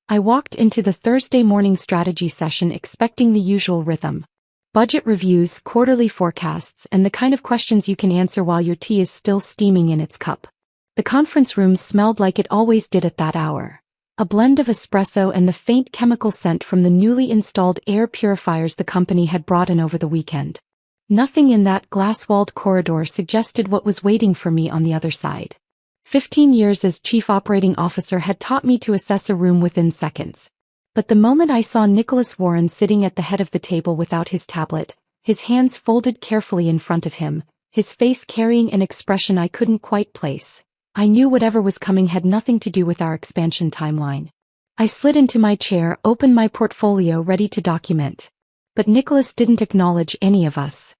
I walked into the Thursday morning strategy session expecting the usual rhythm. Budget reviews, quarterly forecasts, and the kind of questions you can answer while your tea is still steaming in its cup. The conference room smelled like it always did at that hour. A blend of espresso and the faint chemical scent from the newly installed air purifiers the company had brought in over the weekend. Nothing in that glass-walled corridor suggested what was waiting for me on the other side. 15 years as Chief Operating Officer had taught me to assess a room within seconds. But the moment I saw Nicholas Warren sitting at the head of the table without his tablet, his hands folded carefully in front of him, his face carrying an expression I couldn't quite place, I knew whatever was coming had nothing to do with our expansion timeline. I slid into my chair, opened my portfolio ready to document. But Nicholas didn't acknowledge any of us.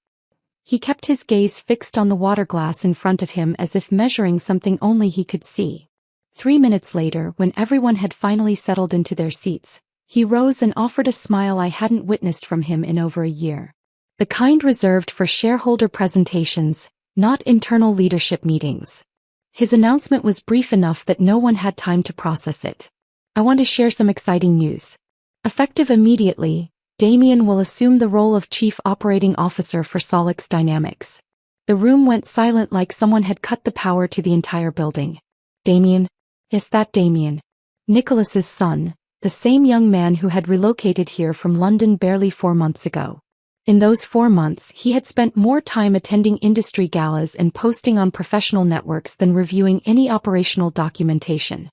He kept his gaze fixed on the water glass in front of him as if measuring something only he could see. 3 minutes later, when everyone had finally settled into their seats, he rose and offered a smile I hadn't witnessed from him in over a year. The kind reserved for shareholder presentations, not internal leadership meetings. His announcement was brief enough that no one had time to process it. I want to share some exciting news. Effective immediately, Damien will assume the role of Chief Operating Officer for Solix Dynamics. The room went silent like someone had cut the power to the entire building. Damien? Yes, that Damien. Nicholas's son, the same young man who had relocated here from London barely 4 months ago. In those 4 months, he had spent more time attending industry galas and posting on professional networks than reviewing any operational documentation.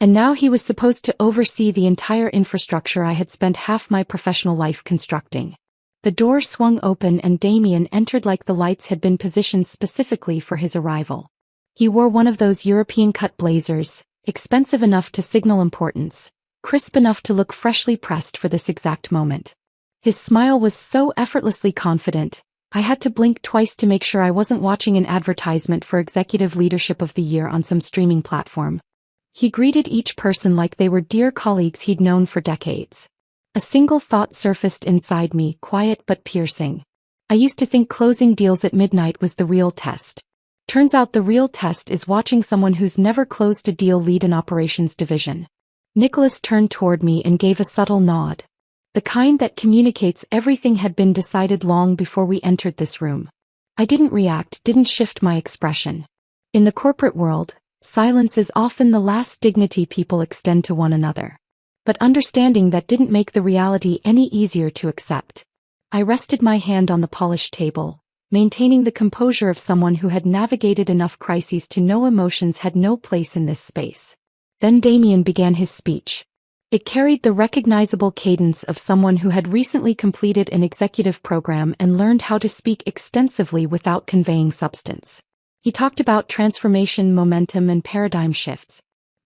And now he was supposed to oversee the entire infrastructure I had spent half my professional life constructing. The door swung open and Damien entered like the lights had been positioned specifically for his arrival. He wore one of those European-cut blazers, expensive enough to signal importance, crisp enough to look freshly pressed for this exact moment. His smile was so effortlessly confident, I had to blink twice to make sure I wasn't watching an advertisement for Executive Leadership of the Year on some streaming platform. He greeted each person like they were dear colleagues he'd known for decades. A single thought surfaced inside me, quiet but piercing. I used to think closing deals at midnight was the real test. Turns out the real test is watching someone who's never closed a deal lead an operations division. Nicholas turned toward me and gave a subtle nod. The kind that communicates everything had been decided long before we entered this room. I didn't react, didn't shift my expression. In the corporate world, silence is often the last dignity people extend to one another. But understanding that didn't make the reality any easier to accept. I rested my hand on the polished table, maintaining the composure of someone who had navigated enough crises to know emotions had no place in this space. Then Damien began his speech. It carried the recognizable cadence of someone who had recently completed an executive program and learned how to speak extensively without conveying substance. He talked about transformation, momentum, and paradigm shifts.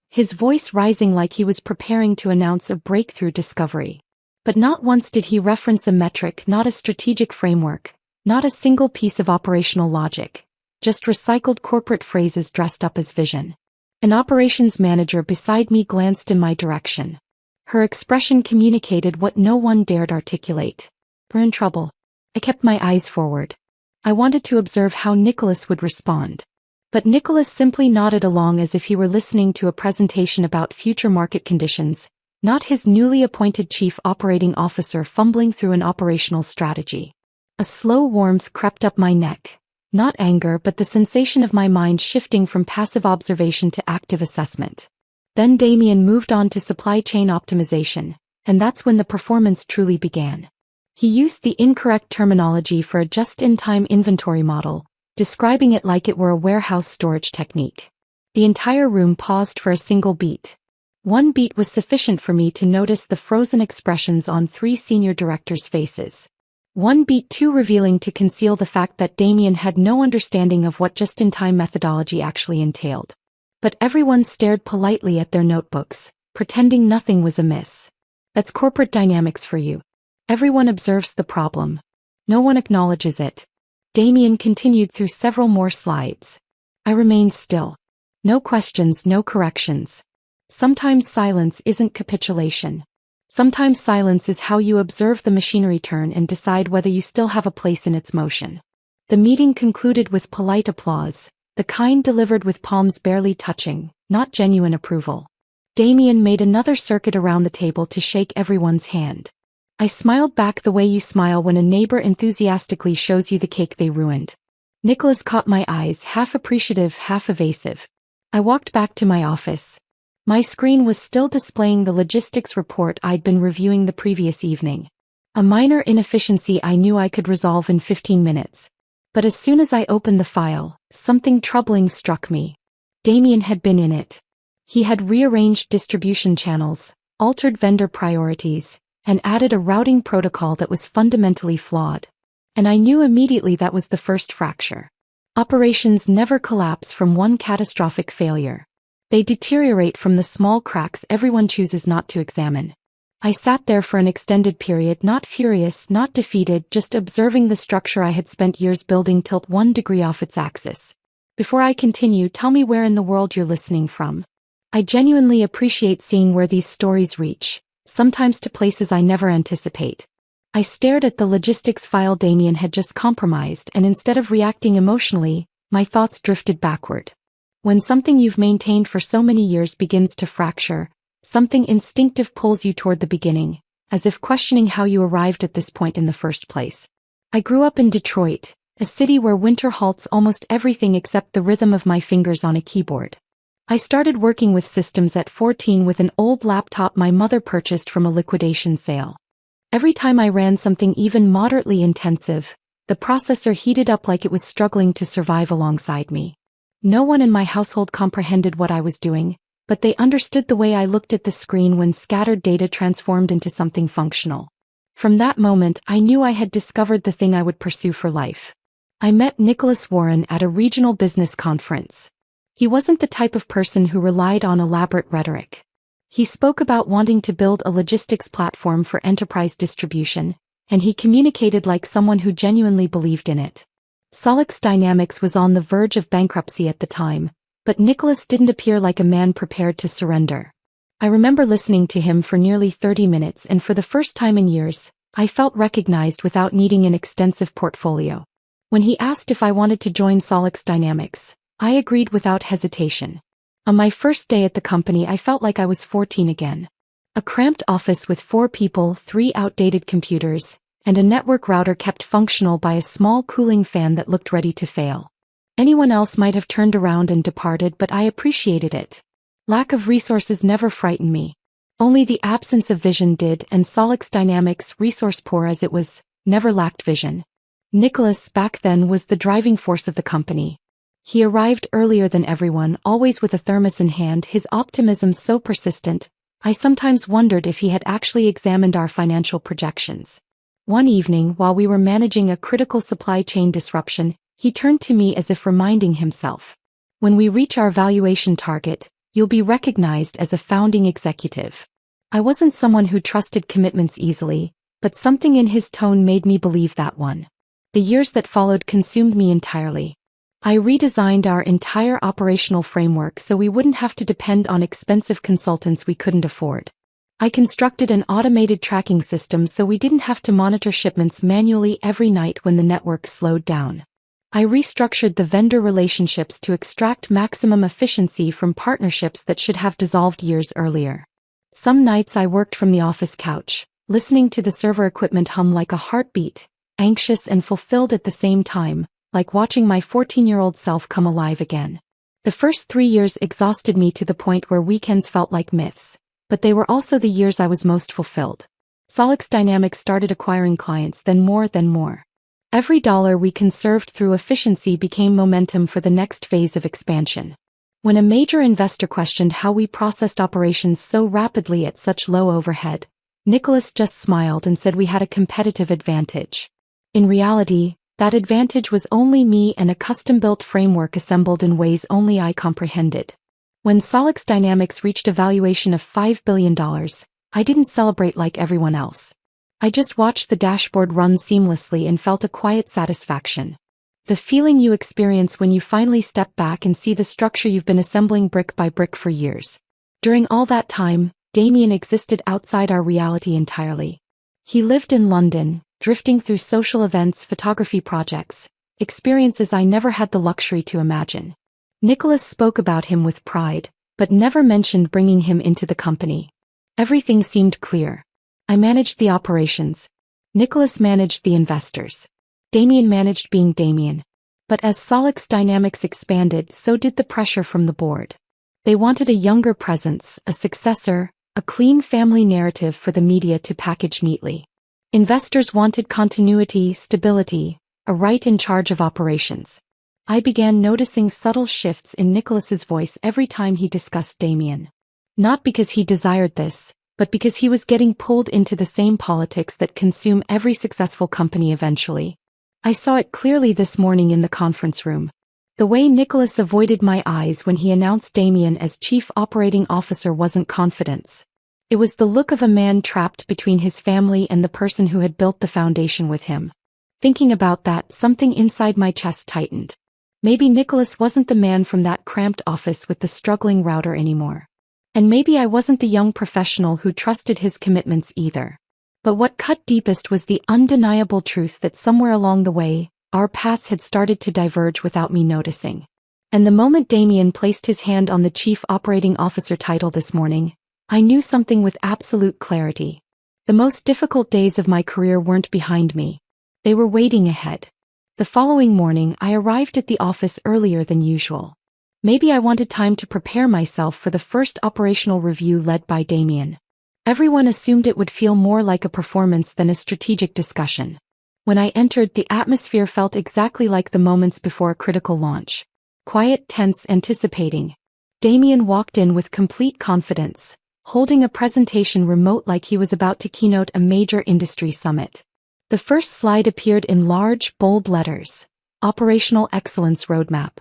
His voice rising like he was preparing to announce a breakthrough discovery. But not once did he reference a metric, not a strategic framework, not a single piece of operational logic, just recycled corporate phrases dressed up as vision. An operations manager beside me glanced in my direction. Her expression communicated what no one dared articulate. We're in trouble. I kept my eyes forward. I wanted to observe how Nicholas would respond. But Nicholas simply nodded along as if he were listening to a presentation about future market conditions, not his newly appointed Chief Operating Officer fumbling through an operational strategy. A slow warmth crept up my neck. Not anger, but the sensation of my mind shifting from passive observation to active assessment. Then Damien moved on to supply chain optimization, and that's when the performance truly began. He used the incorrect terminology for a just-in-time inventory model, describing it like it were a warehouse storage technique. The entire room paused for a single beat. One beat was sufficient for me to notice the frozen expressions on 3 senior directors' faces. One beat too revealing to conceal the fact that Damien had no understanding of what just-in-time methodology actually entailed. But everyone stared politely at their notebooks, pretending nothing was amiss. That's corporate dynamics for you. Everyone observes the problem. No one acknowledges it. Damien continued through several more slides. I remained still. No questions, no corrections. Sometimes silence isn't capitulation. Sometimes silence is how you observe the machinery turn and decide whether you still have a place in its motion. The meeting concluded with polite applause, the kind delivered with palms barely touching, not genuine approval. Damien made another circuit around the table to shake everyone's hand. I smiled back the way you smile when a neighbor enthusiastically shows you the cake they ruined. Nicholas caught my eyes, half appreciative, half evasive. I walked back to my office. My screen was still displaying the logistics report I'd been reviewing the previous evening. A minor inefficiency I knew I could resolve in 15 minutes. But as soon as I opened the file, something troubling struck me. Damien had been in it. He had rearranged distribution channels, altered vendor priorities, and added a routing protocol that was fundamentally flawed. And I knew immediately that was the first fracture. Operations never collapse from one catastrophic failure. They deteriorate from the small cracks everyone chooses not to examine. I sat there for an extended period, not furious, not defeated, just observing the structure I had spent years building tilt 1 degree off its axis. Before I continue, tell me where in the world you're listening from. I genuinely appreciate seeing where these stories reach, sometimes to places I never anticipate. I stared at the logistics file Damien had just compromised, and instead of reacting emotionally, my thoughts drifted backward. When something you've maintained for so many years begins to fracture, something instinctive pulls you toward the beginning, as if questioning how you arrived at this point in the first place. I grew up in Detroit, a city where winter halts almost everything except the rhythm of my fingers on a keyboard. I started working with systems at 14 with an old laptop my mother purchased from a liquidation sale. Every time I ran something even moderately intensive, the processor heated up like it was struggling to survive alongside me. No one in my household comprehended what I was doing, but they understood the way I looked at the screen when scattered data transformed into something functional. From that moment, I knew I had discovered the thing I would pursue for life. I met Nicholas Warren at a regional business conference. He wasn't the type of person who relied on elaborate rhetoric. He spoke about wanting to build a logistics platform for enterprise distribution, and he communicated like someone who genuinely believed in it. Solix Dynamics was on the verge of bankruptcy at the time, but Nicholas didn't appear like a man prepared to surrender. I remember listening to him for nearly 30 minutes, and for the first time in years, I felt recognized without needing an extensive portfolio. When he asked if I wanted to join Solix Dynamics, I agreed without hesitation. On my first day at the company, I felt like I was 14 again. A cramped office with 4 people, 3 outdated computers, and a network router kept functional by a small cooling fan that looked ready to fail. Anyone else might have turned around and departed, but I appreciated it. Lack of resources never frightened me. Only the absence of vision did, and Solix Dynamics, resource poor as it was, never lacked vision. Nicholas, back then, was the driving force of the company. He arrived earlier than everyone, always with a thermos in hand, his optimism so persistent, I sometimes wondered if he had actually examined our financial projections. One evening, while we were managing a critical supply chain disruption, he turned to me as if reminding himself, "When we reach our valuation target, you'll be recognized as a founding executive." I wasn't someone who trusted commitments easily, but something in his tone made me believe that one. The years that followed consumed me entirely. I redesigned our entire operational framework so we wouldn't have to depend on expensive consultants we couldn't afford. I constructed an automated tracking system so we didn't have to monitor shipments manually every night when the network slowed down. I restructured the vendor relationships to extract maximum efficiency from partnerships that should have dissolved years earlier. Some nights I worked from the office couch, listening to the server equipment hum like a heartbeat, anxious and fulfilled at the same time, like watching my 14-year-old self come alive again. The first 3 years exhausted me to the point where weekends felt like myths, but they were also the years I was most fulfilled. Solix Dynamics started acquiring clients, then more. Every dollar we conserved through efficiency became momentum for the next phase of expansion. When a major investor questioned how we processed operations so rapidly at such low overhead, Nicholas just smiled and said we had a competitive advantage. In reality, that advantage was only me and a custom-built framework assembled in ways only I comprehended. When Solix Dynamics reached a valuation of $5 billion, I didn't celebrate like everyone else. I just watched the dashboard run seamlessly and felt a quiet satisfaction. The feeling you experience when you finally step back and see the structure you've been assembling brick by brick for years. During all that time, Damien existed outside our reality entirely. He lived in London, drifting through social events, photography projects, experiences I never had the luxury to imagine. Nicholas spoke about him with pride, but never mentioned bringing him into the company. Everything seemed clear. I managed the operations. Nicholas managed the investors. Damien managed being Damien. But as Solix Dynamics expanded, so did the pressure from the board. They wanted a younger presence, a successor, a clean family narrative for the media to package neatly. Investors wanted continuity, stability, a right in charge of operations. I began noticing subtle shifts in Nicholas's voice every time he discussed Damien. Not because he desired this, but because he was getting pulled into the same politics that consume every successful company eventually. I saw it clearly this morning in the conference room. The way Nicholas avoided my eyes when he announced Damien as Chief Operating Officer wasn't confidence. It was the look of a man trapped between his family and the person who had built the foundation with him. Thinking about that, something inside my chest tightened. Maybe Nicholas wasn't the man from that cramped office with the struggling router anymore. And maybe I wasn't the young professional who trusted his commitments either. But what cut deepest was the undeniable truth that somewhere along the way, our paths had started to diverge without me noticing. And the moment Damien placed his hand on the Chief Operating Officer title this morning, I knew something with absolute clarity. The most difficult days of my career weren't behind me. They were waiting ahead. The following morning, I arrived at the office earlier than usual. Maybe I wanted time to prepare myself for the first operational review led by Damien. Everyone assumed it would feel more like a performance than a strategic discussion. When I entered, the atmosphere felt exactly like the moments before a critical launch. Quiet, tense, anticipating. Damien walked in with complete confidence, holding a presentation remote like he was about to keynote a major industry summit. The first slide appeared in large, bold letters. Operational Excellence Roadmap.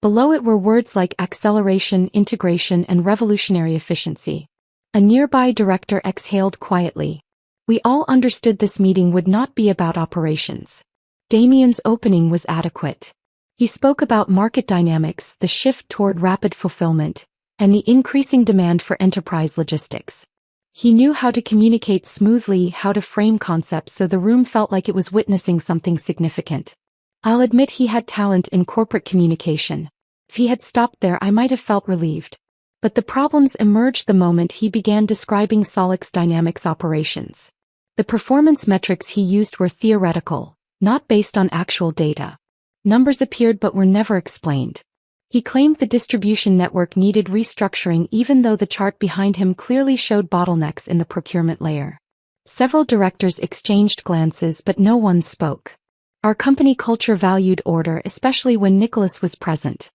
Below it were words like acceleration, integration, and revolutionary efficiency. A nearby director exhaled quietly. We all understood this meeting would not be about operations. Damien's opening was adequate. He spoke about market dynamics, the shift toward rapid fulfillment, and the increasing demand for enterprise logistics. He knew how to communicate smoothly, how to frame concepts so the room felt like it was witnessing something significant. I'll admit he had talent in corporate communication. If he had stopped there, I might have felt relieved. But the problems emerged the moment he began describing Solix Dynamics operations. The performance metrics he used were theoretical, not based on actual data. Numbers appeared but were never explained. He claimed the distribution network needed restructuring even though the chart behind him clearly showed bottlenecks in the procurement layer. Several directors exchanged glances but no one spoke. Our company culture valued order, especially when Nicholas was present.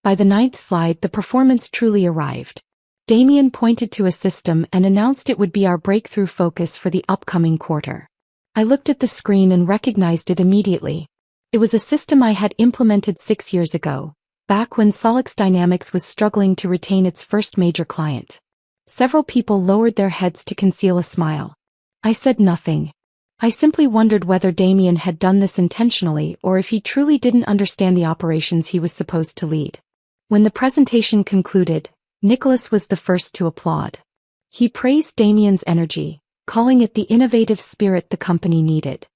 By the 9th slide, the performance truly arrived. Damien pointed to a system and announced it would be our breakthrough focus for the upcoming quarter. I looked at the screen and recognized it immediately. It was a system I had implemented 6 years ago, back when Solix Dynamics was struggling to retain its first major client. Several people lowered their heads to conceal a smile. I said nothing. I simply wondered whether Damien had done this intentionally or if he truly didn't understand the operations he was supposed to lead. When the presentation concluded, Nicholas was the first to applaud. He praised Damien's energy, calling it the innovative spirit the company needed.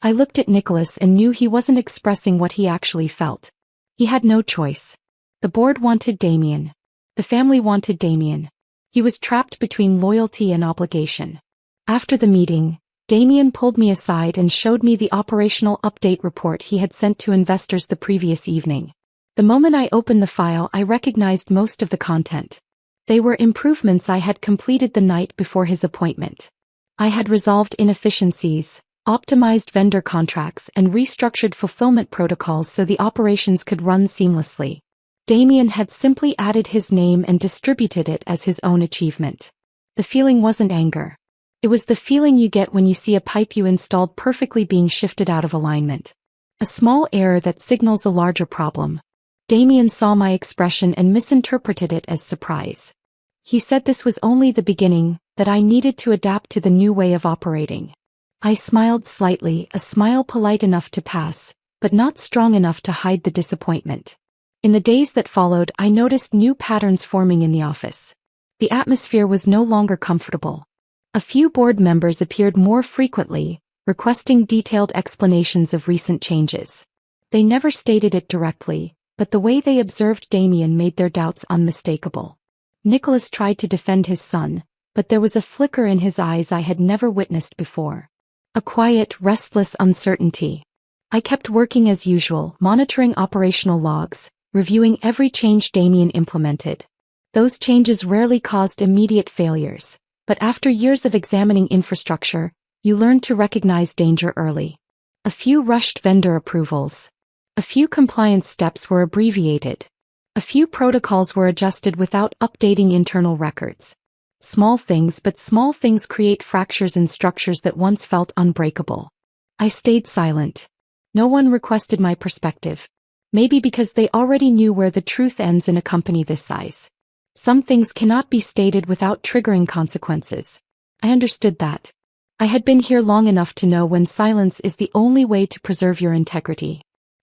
I looked at Nicholas and knew he wasn't expressing what he actually felt. He had no choice. The board wanted Damien. The family wanted Damien. He was trapped between loyalty and obligation. After the meeting, Damien pulled me aside and showed me the operational update report he had sent to investors the previous evening. The moment I opened the file, I recognized most of the content. They were improvements I had completed the night before his appointment. I had resolved inefficiencies, optimized vendor contracts, and restructured fulfillment protocols so the operations could run seamlessly. Damien had simply added his name and distributed it as his own achievement. The feeling wasn't anger. It was the feeling you get when you see a pipe you installed perfectly being shifted out of alignment. A small error that signals a larger problem. Damien saw my expression and misinterpreted it as surprise. He said this was only the beginning, that I needed to adapt to the new way of operating. I smiled slightly, a smile polite enough to pass, but not strong enough to hide the disappointment. In the days that followed, I noticed new patterns forming in the office. The atmosphere was no longer comfortable. A few board members appeared more frequently, requesting detailed explanations of recent changes. They never stated it directly, but the way they observed Damien made their doubts unmistakable. Nicholas tried to defend his son, but there was a flicker in his eyes I had never witnessed before. A quiet, restless uncertainty. I kept working as usual, monitoring operational logs, reviewing every change Damien implemented. Those changes rarely caused immediate failures, but after years of examining infrastructure, you learn to recognize danger early. A few rushed vendor approvals. A few compliance steps were abbreviated. A few protocols were adjusted without updating internal records. Small things, but small things create fractures in structures that once felt unbreakable. I stayed silent. No one requested my perspective. Maybe because they already knew where the truth ends in a company this size. Some things cannot be stated without triggering consequences. I understood that. I had been here long enough to know when silence is the only way to preserve your integrity.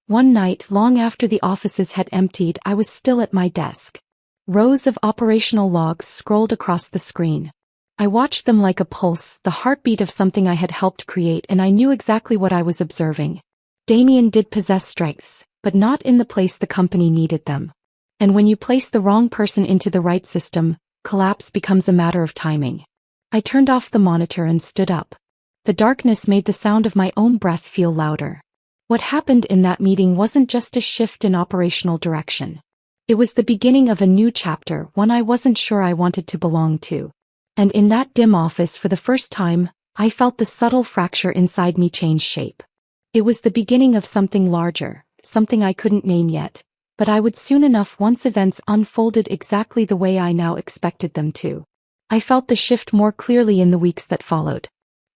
One night, long after the offices had emptied, I was still at my desk. Rows of operational logs scrolled across the screen. I watched them like a pulse, the heartbeat of something I had helped create, and I knew exactly what I was observing. Damien did possess strengths, but not in the place the company needed them. And when you place the wrong person into the right system, collapse becomes a matter of timing. I turned off the monitor and stood up. The darkness made the sound of my own breath feel louder. What happened in that meeting wasn't just a shift in operational direction. It was the beginning of a new chapter, one I wasn't sure I wanted to belong to. And in that dim office, for the first time, I felt the subtle fracture inside me change shape. It was the beginning of something larger, something I couldn't name yet, but I would soon enough once events unfolded exactly the way I now expected them to. I felt the shift more clearly in the weeks that followed.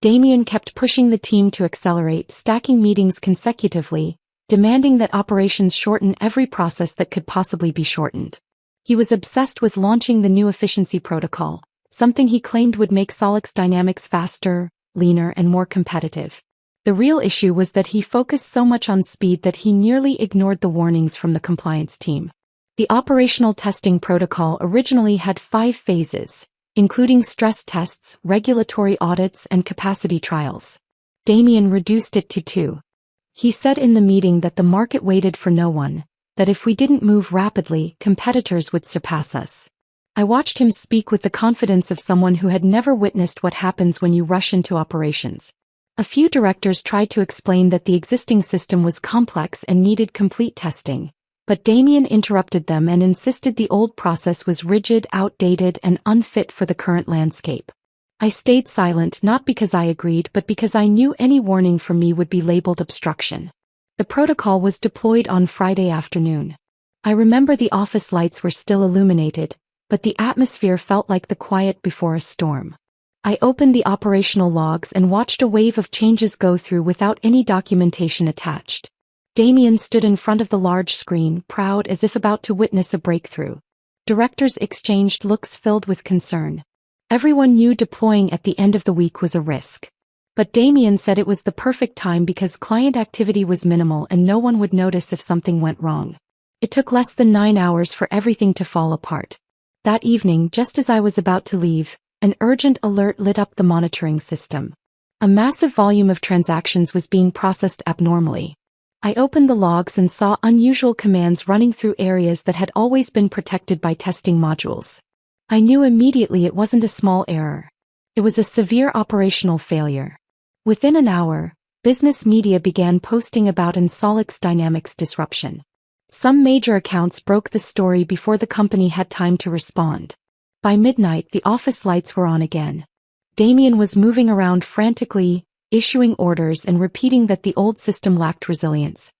Damien kept pushing the team to accelerate, stacking meetings consecutively, demanding that operations shorten every process that could possibly be shortened. He was obsessed with launching the new efficiency protocol, something he claimed would make Solix Dynamics faster, leaner, and more competitive. The real issue was that he focused so much on speed that he nearly ignored the warnings from the compliance team. The operational testing protocol originally had 5 phases, including stress tests, regulatory audits, and capacity trials. Damien reduced it to 2. He said in the meeting that the market waited for no one, that if we didn't move rapidly, competitors would surpass us. I watched him speak with the confidence of someone who had never witnessed what happens when you rush into operations. A few directors tried to explain that the existing system was complex and needed complete testing, but Damien interrupted them and insisted the old process was rigid, outdated, and unfit for the current landscape. I stayed silent not because I agreed but because I knew any warning from me would be labeled obstruction. The protocol was deployed on Friday afternoon. I remember the office lights were still illuminated, but the atmosphere felt like the quiet before a storm. I opened the operational logs and watched a wave of changes go through without any documentation attached. Damien stood in front of the large screen, proud as if about to witness a breakthrough. Directors exchanged looks filled with concern. Everyone knew deploying at the end of the week was a risk. But Damien said it was the perfect time because client activity was minimal and no one would notice if something went wrong. It took less than 9 hours for everything to fall apart. That evening, just as I was about to leave, an urgent alert lit up the monitoring system. A massive volume of transactions was being processed abnormally. I opened the logs and saw unusual commands running through areas that had always been protected by testing modules. I knew immediately it wasn't a small error. It was a severe operational failure. Within an hour, business media began posting about an Solix Dynamics disruption. Some major accounts broke the story before the company had time to respond. By midnight, the office lights were on again. Damien was moving around frantically, issuing orders and repeating that the old system lacked resilience.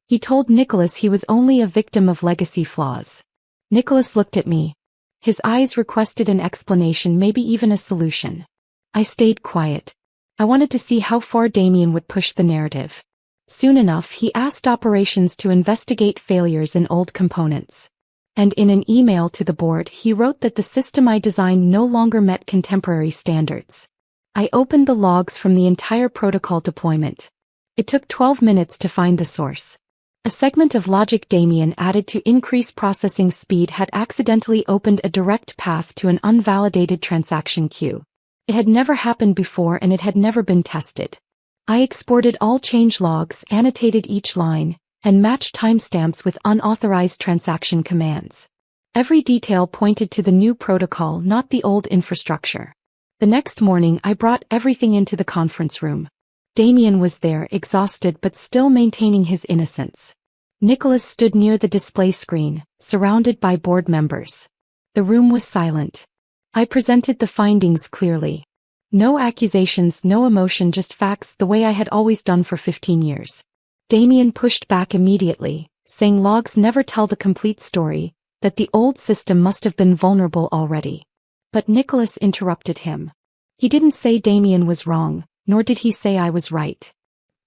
He told Nicholas he was only a victim of legacy flaws. Nicholas looked at me. His eyes requested an explanation, maybe even a solution. I stayed quiet. I wanted to see how far Damien would push the narrative. Soon enough, he asked operations to investigate failures in old components. And in an email to the board, he wrote that the system I designed no longer met contemporary standards. I opened the logs from the entire protocol deployment. It took 12 minutes to find the source. A segment of logic Damien added to increase processing speed had accidentally opened a direct path to an unvalidated transaction queue. It had never happened before and it had never been tested. I exported all change logs, annotated each line, and matched timestamps with unauthorized transaction commands. Every detail pointed to the new protocol, not the old infrastructure. The next morning I brought everything into the conference room. Damien was there, exhausted but still maintaining his innocence. Nicholas stood near the display screen, surrounded by board members. The room was silent. I presented the findings clearly. No accusations, no emotion, just facts, the way I had always done for 15 years. Damien pushed back immediately, saying logs never tell the complete story, that the old system must have been vulnerable already. But Nicholas interrupted him. He didn't say Damien was wrong, nor did he say I was right.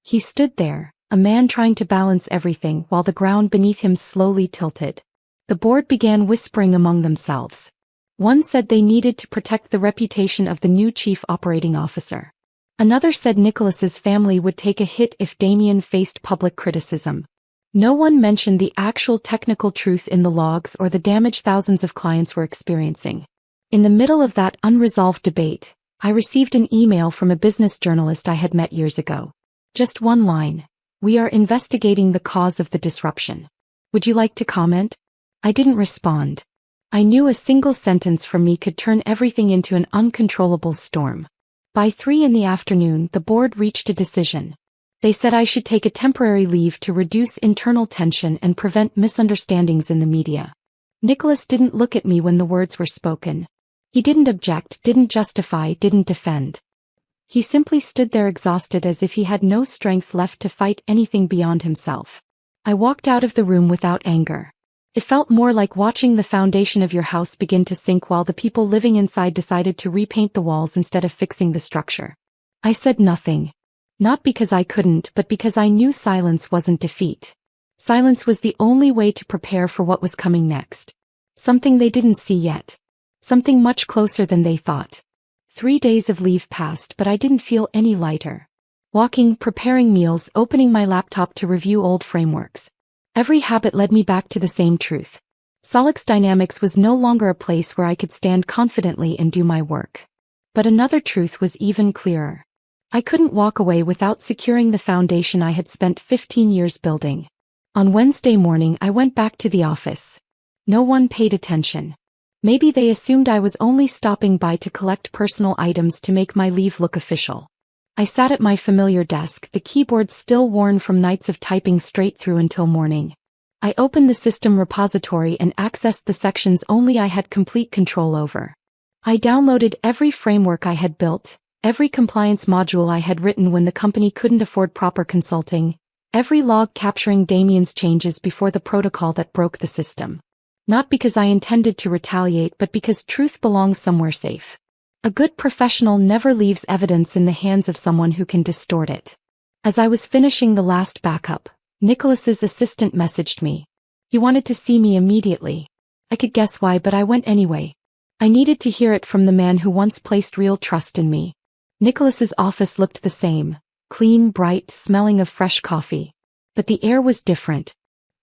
He stood there, a man trying to balance everything while the ground beneath him slowly tilted. The board began whispering among themselves. One said they needed to protect the reputation of the new chief operating officer. Another said Nicholas's family would take a hit if Damien faced public criticism. No one mentioned the actual technical truth in the logs or the damage thousands of clients were experiencing. In the middle of that unresolved debate, I received an email from a business journalist I had met years ago. Just one line. "We are investigating the cause of the disruption. Would you like to comment?" I didn't respond. I knew a single sentence from me could turn everything into an uncontrollable storm. By 3 in the afternoon, the board reached a decision. They said I should take a temporary leave to reduce internal tension and prevent misunderstandings in the media. Nicholas didn't look at me when the words were spoken. He didn't object, didn't justify, didn't defend. He simply stood there exhausted, as if he had no strength left to fight anything beyond himself. I walked out of the room without anger. It felt more like watching the foundation of your house begin to sink while the people living inside decided to repaint the walls instead of fixing the structure. I said nothing. Not because I couldn't, but because I knew silence wasn't defeat. Silence was the only way to prepare for what was coming next. Something they didn't see yet. Something much closer than they thought. 3 days of leave passed, but I didn't feel any lighter. Walking, preparing meals, opening my laptop to review old frameworks. Every habit led me back to the same truth. Solix Dynamics was no longer a place where I could stand confidently and do my work. But another truth was even clearer. I couldn't walk away without securing the foundation I had spent 15 years building. On Wednesday morning I went back to the office. No one paid attention. Maybe they assumed I was only stopping by to collect personal items to make my leave look official. I sat at my familiar desk, the keyboard still worn from nights of typing straight through until morning. I opened the system repository and accessed the sections only I had complete control over. I downloaded every framework I had built, every compliance module I had written when the company couldn't afford proper consulting, every log capturing Damien's changes before the protocol that broke the system. Not because I intended to retaliate, but because truth belongs somewhere safe. A good professional never leaves evidence in the hands of someone who can distort it. As I was finishing the last backup, Nicholas's assistant messaged me. He wanted to see me immediately. I could guess why, but I went anyway. I needed to hear it from the man who once placed real trust in me. Nicholas's office looked the same, clean, bright, smelling of fresh coffee. But the air was different.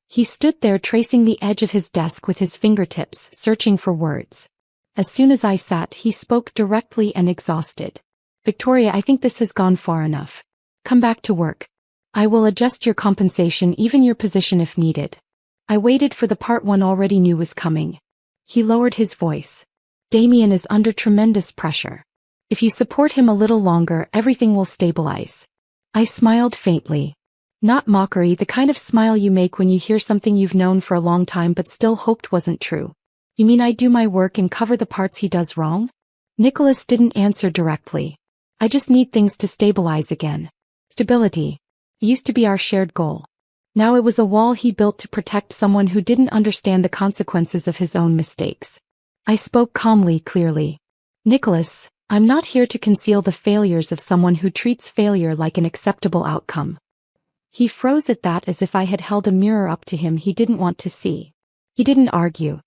He stood there tracing the edge of his desk with his fingertips, searching for words. As soon as I sat, he spoke directly and exhausted. "Victoria, I think this has gone far enough. Come back to work. I will adjust your compensation, even your position if needed." I waited for the part one already knew was coming. He lowered his voice. "Damien is under tremendous pressure. If you support him a little longer, everything will stabilize." I smiled faintly. Not mockery, the kind of smile you make when you hear something you've known for a long time but still hoped wasn't true. "You mean I do my work and cover the parts he does wrong?" Nicholas didn't answer directly. "I just need things to stabilize again. Stability. It used to be our shared goal. Now it was a wall he built to protect someone who didn't understand the consequences of his own mistakes." I spoke calmly, clearly. "Nicholas, I'm not here to conceal the failures of someone who treats failure like an acceptable outcome." He froze at that, as if I had held a mirror up to him he didn't want to see. He didn't argue.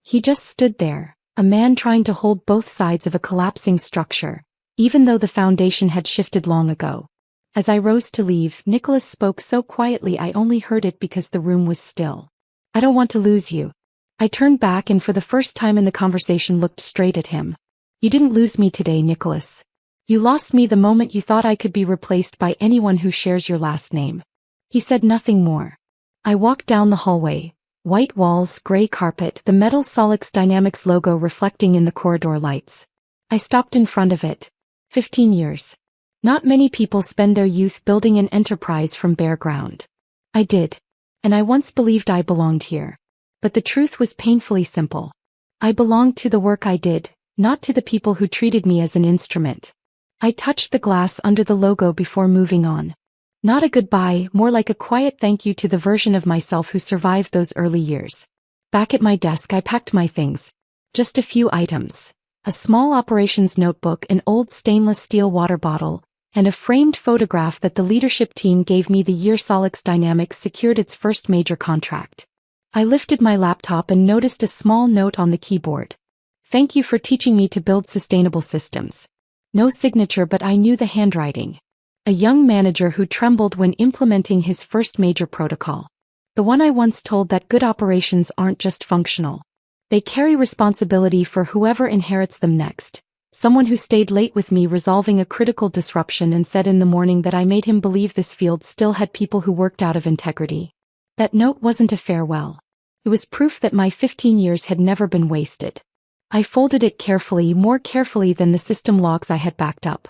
He just stood there, a man trying to hold both sides of a collapsing structure, even though the foundation had shifted long ago. As I rose to leave, Nicholas spoke so quietly I only heard it because the room was still. "I don't want to lose you." I turned back and for the first time in the conversation looked straight at him. "You didn't lose me today, Nicholas. You lost me the moment you thought I could be replaced by anyone who shares your last name." He said nothing more. I walked down the hallway, White walls, gray carpet, the metal Solix Dynamics logo reflecting in the corridor lights. I stopped in front of it. 15 years. Not many people spend their youth building an enterprise from bare ground. I did. And I once believed I belonged here. But the truth was painfully simple. I belonged to the work I did, not to the people who treated me as an instrument. I touched the glass under the logo before moving on. Not a goodbye, more like a quiet thank you to the version of myself who survived those early years. Back at my desk I packed my things. Just a few items. A small operations notebook, an old stainless steel water bottle, and a framed photograph that the leadership team gave me the year Solix Dynamics secured its first major contract. I lifted my laptop and noticed a small note on the keyboard. Thank you for teaching me to build sustainable systems. No signature, but I knew the handwriting. A young manager who trembled when implementing his first major protocol. The one I once told that good operations aren't just functional. They carry responsibility for whoever inherits them next. Someone who stayed late with me resolving a critical disruption and said in the morning that I made him believe this field still had people who worked out of integrity. That note wasn't a farewell. It was proof that my 15 years had never been wasted. I folded it carefully, more carefully than the system logs I had backed up.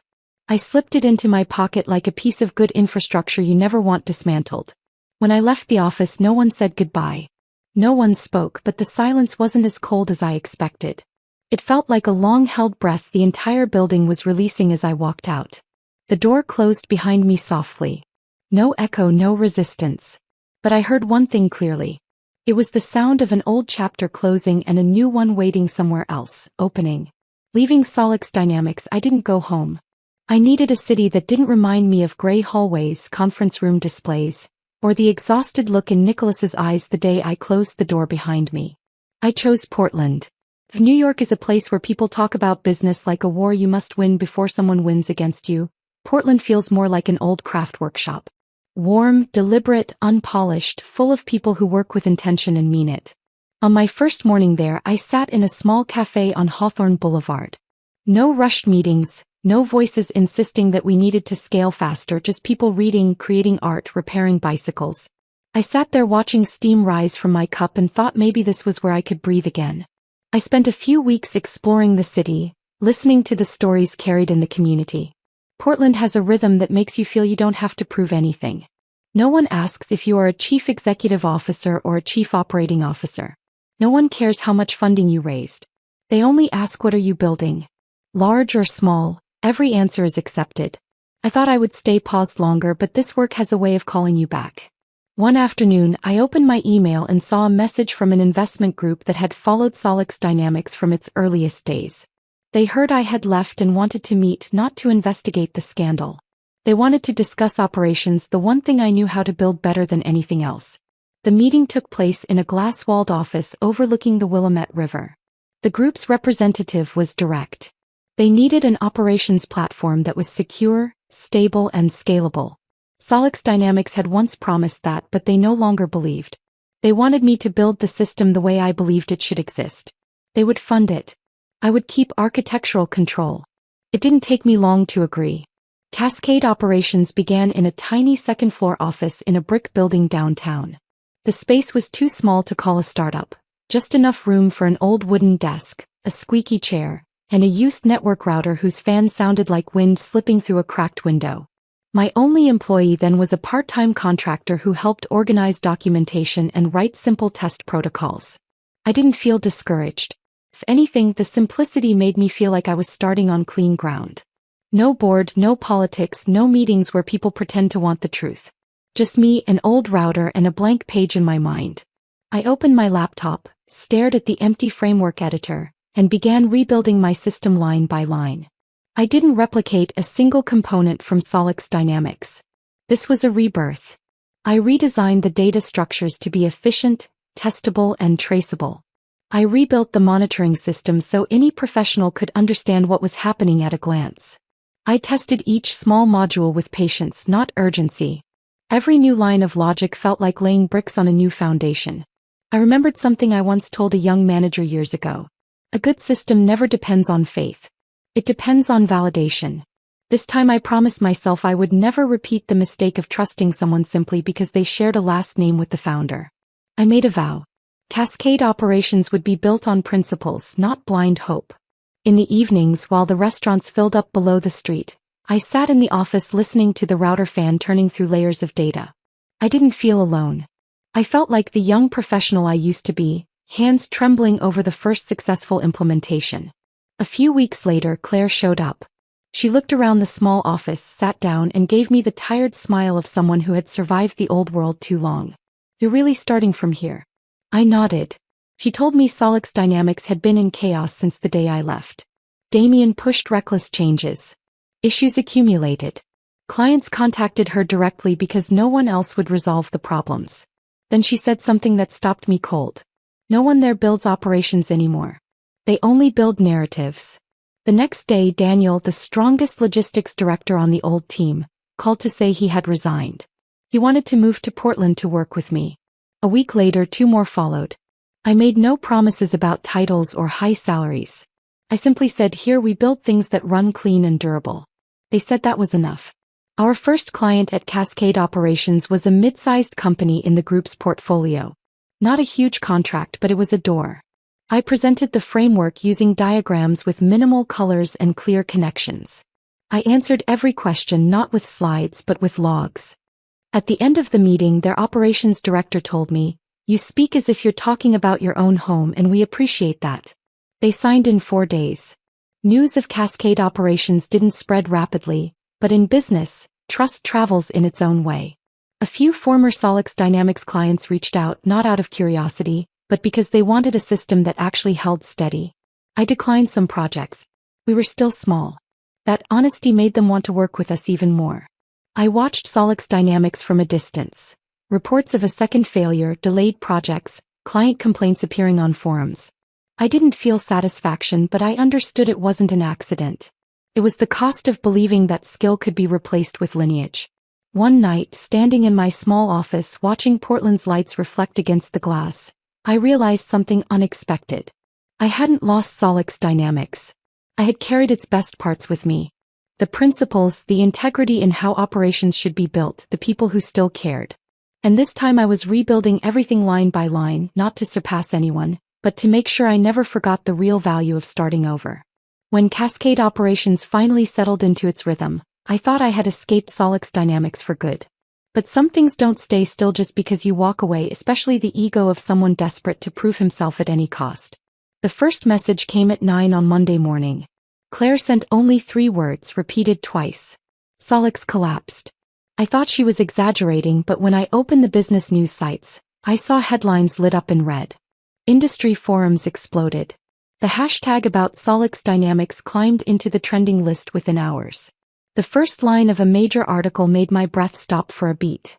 I slipped it into my pocket like a piece of good infrastructure you never want dismantled. When I left the office, no one said goodbye. No one spoke, but the silence wasn't as cold as I expected. It felt like a long-held breath the entire building was releasing as I walked out. The door closed behind me softly. No echo, no resistance. But I heard one thing clearly. It was the sound of an old chapter closing and a new one waiting somewhere else, opening. Leaving Solix Dynamics, I didn't go home. I needed a city that didn't remind me of gray hallways, conference room displays, or the exhausted look in Nicholas's eyes the day I closed the door behind me. I chose Portland. New York is a place where people talk about business like a war you must win before someone wins against you. Portland feels more like an old craft workshop. Warm, deliberate, unpolished, full of people who work with intention and mean it. On my first morning there, I sat in a small cafe on Hawthorne Boulevard. No rushed meetings. No voices insisting that we needed to scale faster, just people reading, creating art, repairing bicycles. I sat there watching steam rise from my cup and thought maybe this was where I could breathe again. I spent a few weeks exploring the city, listening to the stories carried in the community. Portland has a rhythm that makes you feel you don't have to prove anything. No one asks if you are a chief executive officer or a chief operating officer. No one cares how much funding you raised. They only ask, what are you building? Large or small? Every answer is accepted. I thought I would stay paused longer, but this work has a way of calling you back. One afternoon, I opened my email and saw a message from an investment group that had followed Solix Dynamics from its earliest days. They heard I had left and wanted to meet, not to investigate the scandal. They wanted to discuss operations, the one thing I knew how to build better than anything else. The meeting took place in a glass-walled office overlooking the Willamette River. The group's representative was direct. They needed an operations platform that was secure, stable, and scalable. Solix Dynamics had once promised that, but they no longer believed. They wanted me to build the system the way I believed it should exist. They would fund it. I would keep architectural control. It didn't take me long to agree. Cascade operations began in a tiny second-floor office in a brick building downtown. The space was too small to call a startup. Just enough room for an old wooden desk, a squeaky chair, and a used network router whose fan sounded like wind slipping through a cracked window. My only employee then was a part-time contractor who helped organize documentation and write simple test protocols. I didn't feel discouraged. If anything, the simplicity made me feel like I was starting on clean ground. No board, no politics, no meetings where people pretend to want the truth. Just me, an old router, and a blank page in my mind. I opened my laptop, stared at the empty framework editor, and began rebuilding my system line by line. I didn't replicate a single component from Solix Dynamics. This was a rebirth. I redesigned the data structures to be efficient, testable, and traceable. I rebuilt the monitoring system so any professional could understand what was happening at a glance. I tested each small module with patience, not urgency. Every new line of logic felt like laying bricks on a new foundation. I remembered something I once told a young manager years ago. A good system never depends on faith. It depends on validation. This time I promised myself I would never repeat the mistake of trusting someone simply because they shared a last name with the founder. I made a vow. Cascade operations would be built on principles, not blind hope. In the evenings, while the restaurants filled up below the street, I sat in the office listening to the router fan turning through layers of data. I didn't feel alone. I felt like the young professional I used to be, hands trembling over the first successful implementation. A few weeks later, Claire showed up. She looked around the small office, sat down, and gave me the tired smile of someone who had survived the old world too long. "You're really starting from here." I nodded. She told me Solix Dynamics had been in chaos since the day I left. Damien pushed reckless changes. Issues accumulated. Clients contacted her directly because no one else would resolve the problems. Then she said something that stopped me cold. "No one there builds operations anymore. They only build narratives." The next day, Daniel, the strongest logistics director on the old team, called to say he had resigned. He wanted to move to Portland to work with me. A week later, 2 more followed. I made no promises about titles or high salaries. I simply said, "Here we build things that run clean and durable." They said that was enough. Our first client at Cascade Operations was a mid-sized company in the group's portfolio. Not a huge contract, but it was a door. I presented the framework using diagrams with minimal colors and clear connections. I answered every question not with slides but with logs. At the end of the meeting, their operations director told me, "You speak as if you're talking about your own home, and we appreciate that." They signed in 4 days. News of Cascade Operations didn't spread rapidly, but in business, trust travels in its own way. A few former Solix Dynamics clients reached out, not out of curiosity, but because they wanted a system that actually held steady. I declined some projects. We were still small. That honesty made them want to work with us even more. I watched Solix Dynamics from a distance. Reports of a second failure, delayed projects, client complaints appearing on forums. I didn't feel satisfaction, but I understood it wasn't an accident. It was the cost of believing that skill could be replaced with lineage. One night, standing in my small office watching Portland's lights reflect against the glass, I realized something unexpected. I hadn't lost Solix Dynamics. I had carried its best parts with me. The principles, the integrity in how operations should be built, the people who still cared. And this time I was rebuilding everything line by line, not to surpass anyone, but to make sure I never forgot the real value of starting over. When Cascade Operations finally settled into its rhythm, I thought I had escaped Solix Dynamics for good. But some things don't stay still just because you walk away, especially the ego of someone desperate to prove himself at any cost. The first message came at 9 on Monday morning. Claire sent only 3 words, repeated twice. Solix collapsed. I thought she was exaggerating, but when I opened the business news sites, I saw headlines lit up in red. Industry forums exploded. The hashtag about Solix Dynamics climbed into the trending list within hours. The first line of a major article made my breath stop for a beat.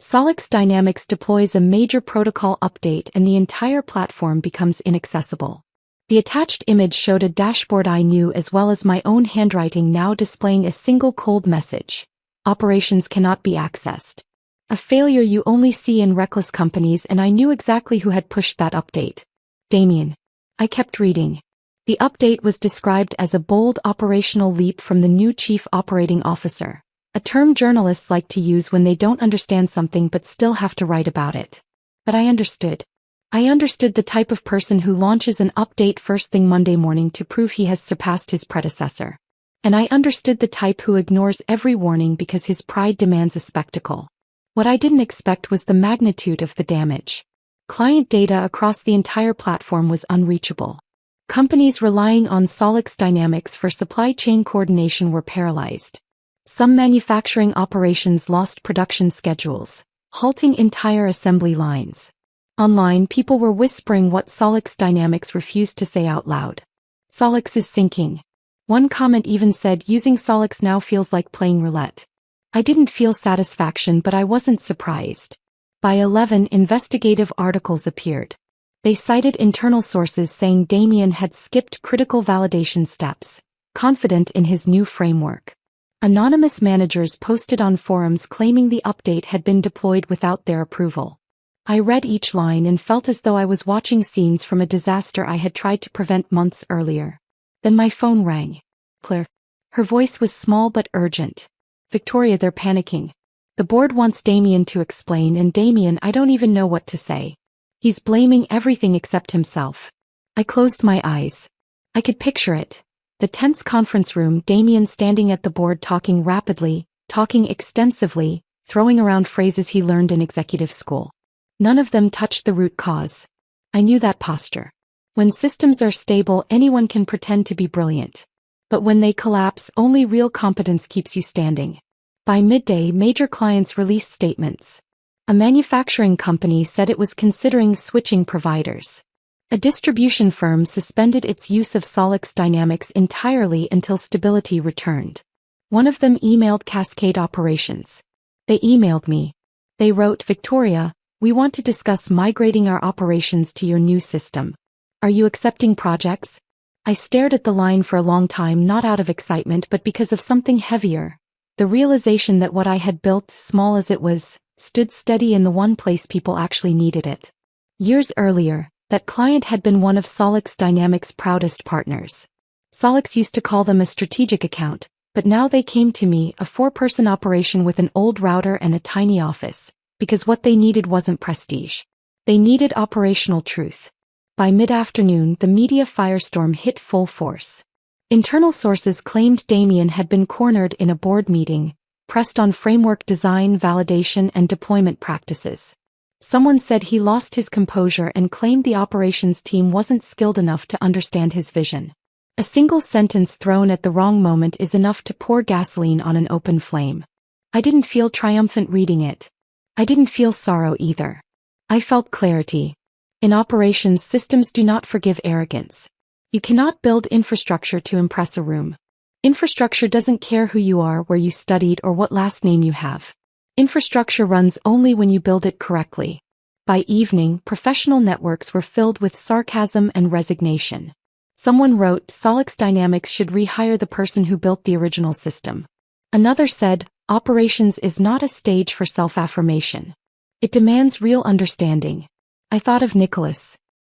Solix Dynamics deploys a major protocol update and the entire platform becomes inaccessible. The attached image showed a dashboard I knew as well as my own handwriting now displaying a single cold message. Operations cannot be accessed. A failure you only see in reckless companies, and I knew exactly who had pushed that update. Damien. I kept reading. The update was described as a bold operational leap from the new chief operating officer, a term journalists like to use when they don't understand something but still have to write about it. But I understood. I understood the type of person who launches an update first thing Monday morning to prove he has surpassed his predecessor. And I understood the type who ignores every warning because his pride demands a spectacle. What I didn't expect was the magnitude of the damage. Client data across the entire platform was unreachable. Companies relying on Solix Dynamics for supply chain coordination were paralyzed. Some manufacturing operations lost production schedules, halting entire assembly lines. Online, people were whispering what Solix Dynamics refused to say out loud. Solix is sinking. One comment even said using Solix now feels like playing roulette. I didn't feel satisfaction, but I wasn't surprised. By 11, investigative articles appeared. They cited internal sources saying Damien had skipped critical validation steps, confident in his new framework. Anonymous managers posted on forums claiming the update had been deployed without their approval. I read each line and felt as though I was watching scenes from a disaster I had tried to prevent months earlier. Then my phone rang. Claire. Her voice was small but urgent. Victoria, they're panicking. The board wants Damien to explain, and Damien, I don't even know what to say. He's blaming everything except himself. I closed my eyes. I could picture it. The tense conference room, Damien standing at the board talking rapidly, talking extensively, throwing around phrases he learned in executive school. None of them touched the root cause. I knew that posture. When systems are stable, anyone can pretend to be brilliant. But when they collapse, only real competence keeps you standing. By midday, major clients released statements. A manufacturing company said it was considering switching providers. A distribution firm suspended its use of Solix Dynamics entirely until stability returned. One of them emailed Cascade Operations. They emailed me. They wrote, "Victoria, we want to discuss migrating our operations to your new system. Are you accepting projects?" I stared at the line for a long time, not out of excitement but because of something heavier. The realization that what I had built, small as it was, stood steady in the one place people actually needed it. Years earlier, that client had been one of Solix Dynamics' proudest partners. Solix used to call them a strategic account, but now they came to me, a 4-person operation with an old router and a tiny office, because what they needed wasn't prestige. They needed operational truth. By mid-afternoon, the media firestorm hit full force. Internal sources claimed Damien had been cornered in a board meeting, pressed on framework design, validation, and deployment practices. Someone said he lost his composure and claimed the operations team wasn't skilled enough to understand his vision. A single sentence thrown at the wrong moment is enough to pour gasoline on an open flame. I didn't feel triumphant reading it. I didn't feel sorrow either. I felt clarity. In operations, systems do not forgive arrogance. You cannot build infrastructure to impress a room. Infrastructure doesn't care who you are, where you studied, or what last name you have. Infrastructure runs only when you build it correctly. By evening, professional networks were filled with sarcasm and resignation. Someone wrote, "Solix Dynamics should rehire the person who built the original system." Another said, "Operations is not a stage for self-affirmation. It demands real understanding." I thought of Nicholas.